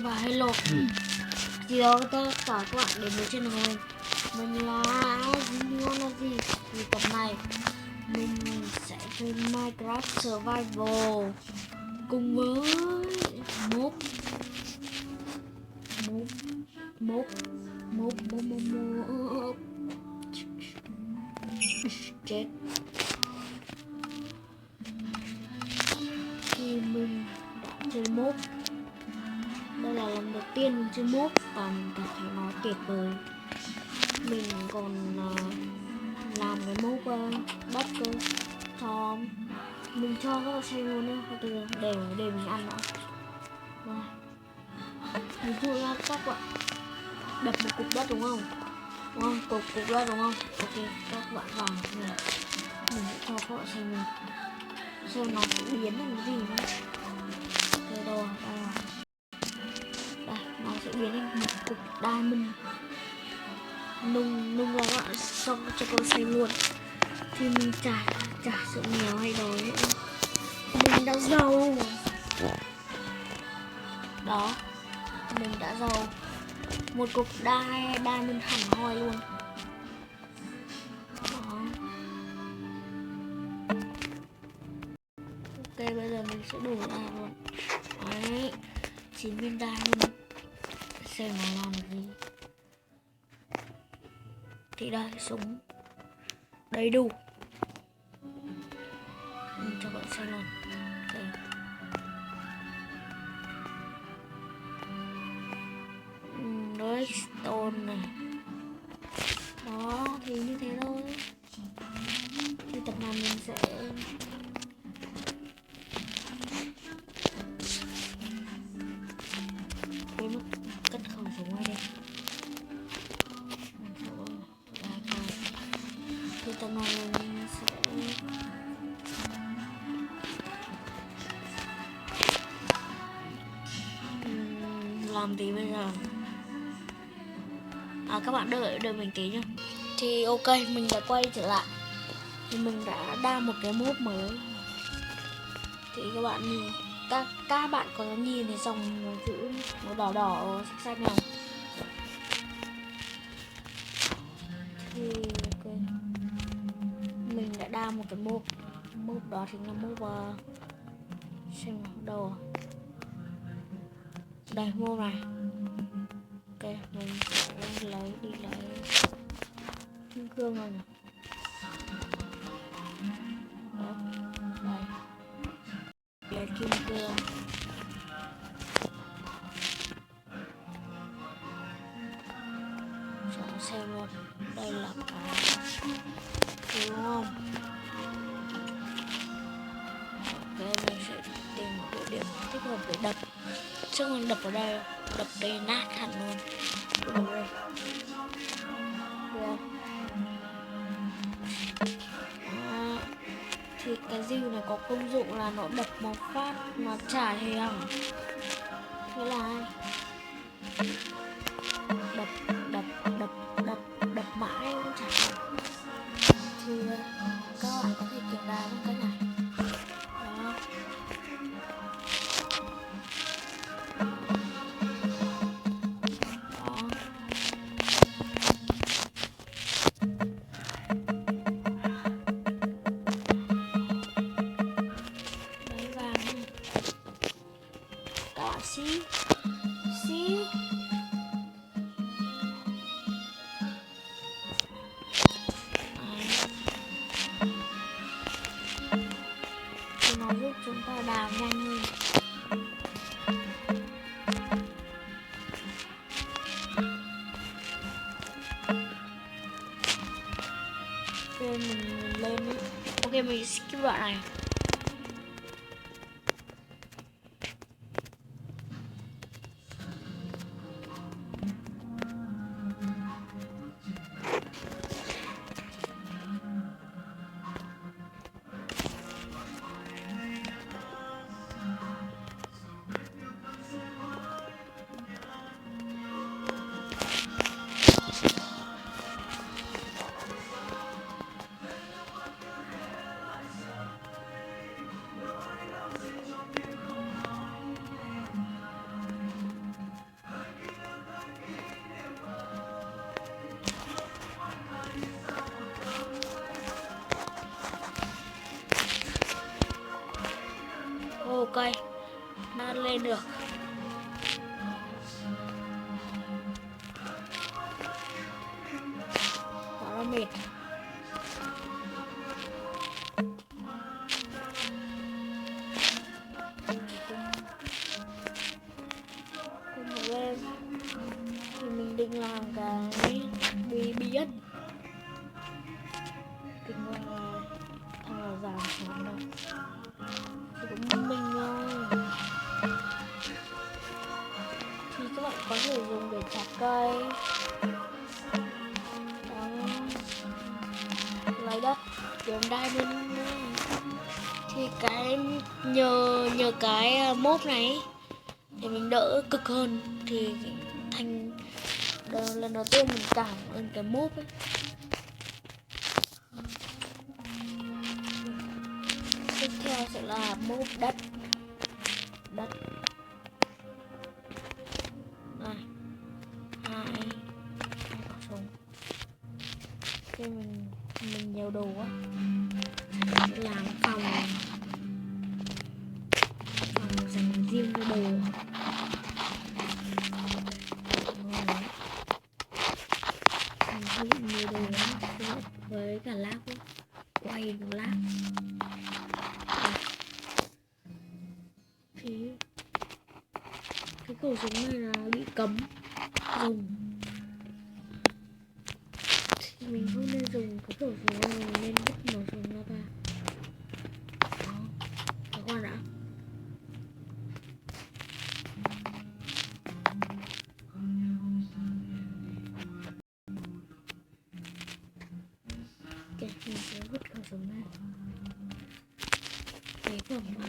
và hello. Thì đó tất cả các bạn đến với channel của mình là Junior là gì? Thì tập này mình sẽ chơi Minecraft Survival cùng với mob chết. Thì mình đã chơi mob, đây là lần đầu tiên mình chơi mob và mình cảm thấy nó tuyệt vời. Mình còn làm cái mob đất cơ, cho mình cho các bạn xem luôn nhé, từ để mình ăn đã. Ví dụ là các bạn đập một cục đất đúng không? Cục đất đúng không? Ok, các bạn vào này, mình sẽ cho các bạn xem nó sẽ biến thành cái gì nữa. Ok đâu đây, nó sẽ biến thành một cục diamond. Nung ra các bạn xong cho các bạn xem luôn. Thì mình chả sợ nghèo hay đói nữa, mình đã giàu đó, mình đã giàu một cục diamond hẳn hoi luôn đó. Ok, bây giờ mình sẽ đổ ra luôn đấy, 9 viên diamond, xem nó làm gì. Thì đây, súng đầy đủ, mình cho bạn xem luôn. Okay. Redstone này đó, thì như thế thôi. Thì tập này mình sẽ quên mất cất khẩu súng ngay đây. Thì tập này mình sẽ làm gì bây giờ? Các bạn đợi mình tí nhá. Thì ok, mình đã quay trở lại. Thì mình đã đa một cái mốt mới. Thì các bạn nhìn, các bạn có nhìn thấy dòng chữ nó đỏ xanh không? Thì ok, mình đã đa một cái mốt đó chính là mốt xem đâu đây, mốt này. Ok, mình sẽ đi lấy kim cương rồi nè. Đây, lấy kim cương. Cho nó xem luôn, đây là cái đúng không? Ok, mình sẽ tìm một địa điểm thích hợp để đập. Chứ mình đập ở đây nát hẳn luôn. Đập đây. Được. Thì cái rìu này có công dụng là nó đập một phát nó chả hề hỏng. Thế là đập mãi cũng chả hỏng. Thì các bạn có thể kiểm tra bằng cách này. Đó. See? Thì nó giúp chúng ta đào nhanh hơn. Ok, mình lên đi. Ok, mình skip đoạn này. mệt. Cùng một game thì mình định làm cái bí ẩn. Kinh hoàng là thằng nào giảm xuống đâu, chỉ có một mình thôi. Thì các bạn có thể dùng để chặt cây. Đó, lấy đất kiếm diamond. Thì cái nhờ cái mốt này để mình đỡ cực hơn. Thì thành lần đầu tiên mình cảm ơn cái mốt ấy. Tiếp theo sẽ là mốt đất. Này, 2 khẩu súng. Khi mình nhiều đồ quá, làm phòng dành riêng cho đồ. Mình hơi bị nhiều đồ lắm với cả lát ấy. Quay một lát thì cái khẩu súng này là bị cấm dùng, thì mình không nên dùng cái khẩu súng này, mình nên vứt khẩu súng ra ta. Đó, các bạn đã. Ok, mình sẽ vứt khẩu súng này. Cái phẩm á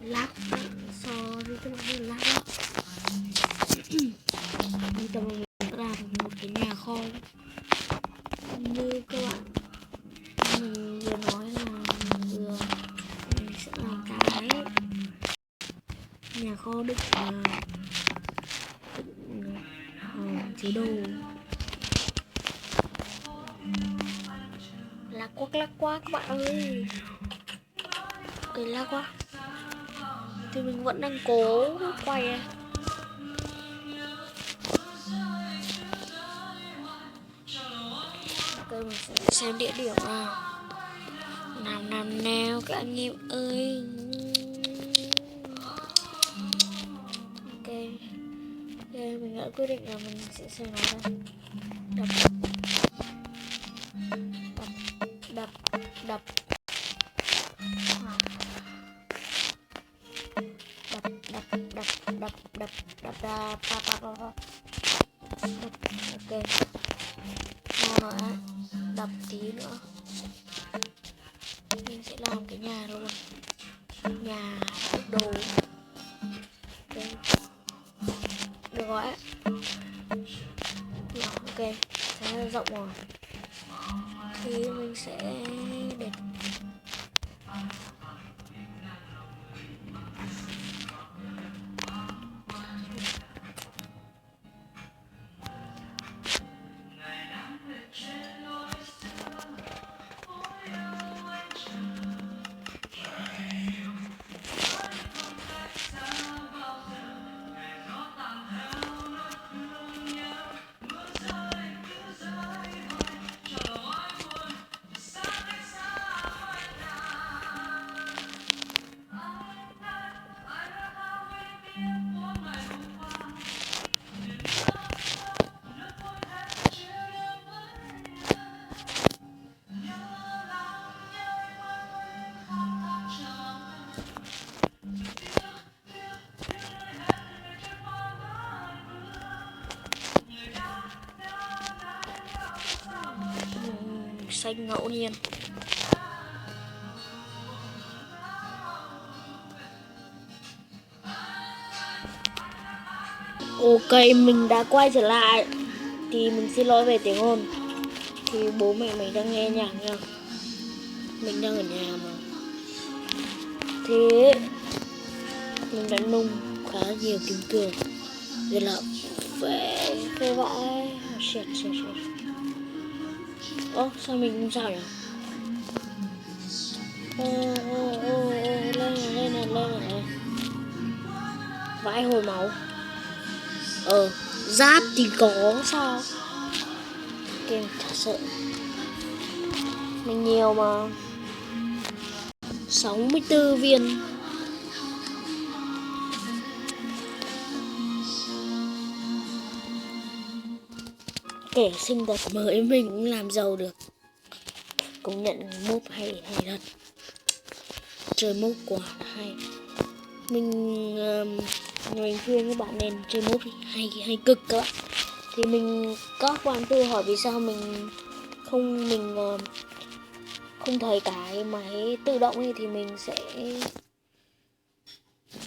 lát so với các bạn lát đó. Bây giờ mình làm một cái nhà kho như các bạn mình vừa nói là mình sẽ làm cái nhà kho đựng chế đồ. Lắc quá các bạn ơi, cái lắc quá thì mình vẫn đang cố quay à. Ok, mình sẽ xem địa điểm nào nào các anh em ơi. Ok, mình đã quyết định là mình sẽ xem nó đây. Đập ok, ngon rồi á. Đập tí nữa mình sẽ làm cái nhà luôn, nhà đựng đồ. Ok, được rồi á. Ok, thế là rộng rồi thì mình sẽ để xanh ngẫu nhiên. Ok, mình đã quay trở lại. Thì mình xin lỗi về tiếng ồn. Thì bố mẹ mình đang nghe nhạc nha. Mình đang ở nhà mà. Thế mình đã nung khá nhiều tiếng cười. Vậy là phê vãi. Shit. Ô, sao mình không sao nhỉ? Lên này. Vãi hồi máu. Giáp thì có sao? Game chả sợ, mình nhiều mà. 64 viên. Kẻ sinh vật mới mình cũng làm giàu được. Công nhận mốt hay thật. Chơi mốt quả hay. Mình khuyên các bạn nên chơi mốt hay cực các bạn. Thì các bạn tự hỏi vì sao mình không thấy cái máy tự động ấy, thì mình sẽ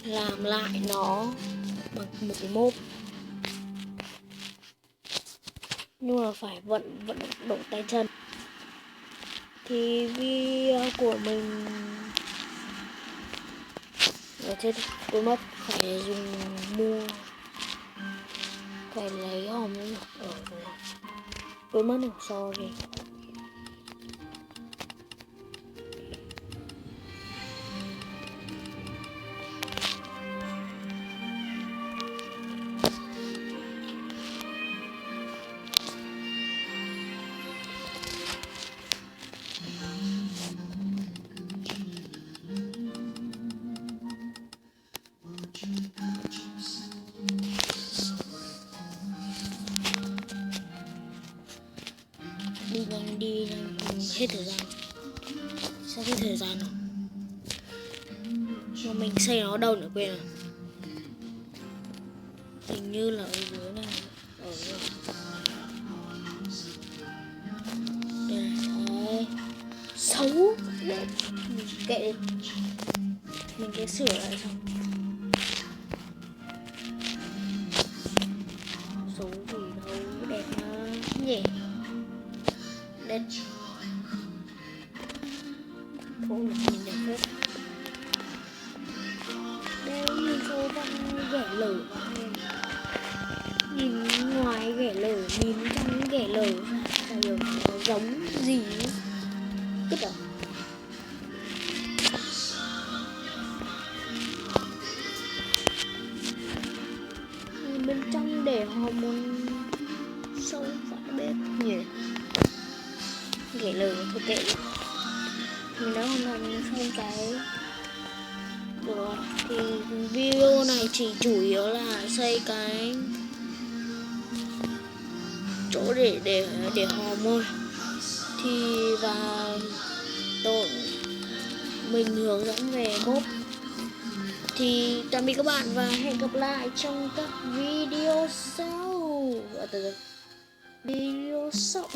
làm lại nó bằng một cái mốt, nhưng mà phải vận động tay chân. Thì video của mình chết, tôi mất, phải mua, phải lấy hòm nữa. Tôi mất được, sorry. Đi nhanh hết thời gian. Sao hết thời gian rồi? Mà mình xây nó đâu nữa quên rồi. Hình như là ở dưới này. Ở đây. Đấy. Xấu. Đấy. Mình kệ đi. Mình sẽ sửa lại xong. Xấu gì đâu, đẹp mà nhỉ. Đẹp. Không được nhìn đẹp hết. Đây nhìn số đang ghẻ lở vào em. Nhìn ngoài ghẻ lở, nhìn trong ghẻ lở. Chả hiểu nó giống gì. Cứt à? Bên trong để hormone sâu phải bếp nhỉ. Ghẻ lở thôi kệ. Mình đã hoàn thành xong cái rồi. Thì video này chỉ chủ yếu là xây cái chỗ để hòm thôi. Thì và mình hướng dẫn về mốt. Thì tạm biệt các bạn và hẹn gặp lại trong các video sau. Video sau.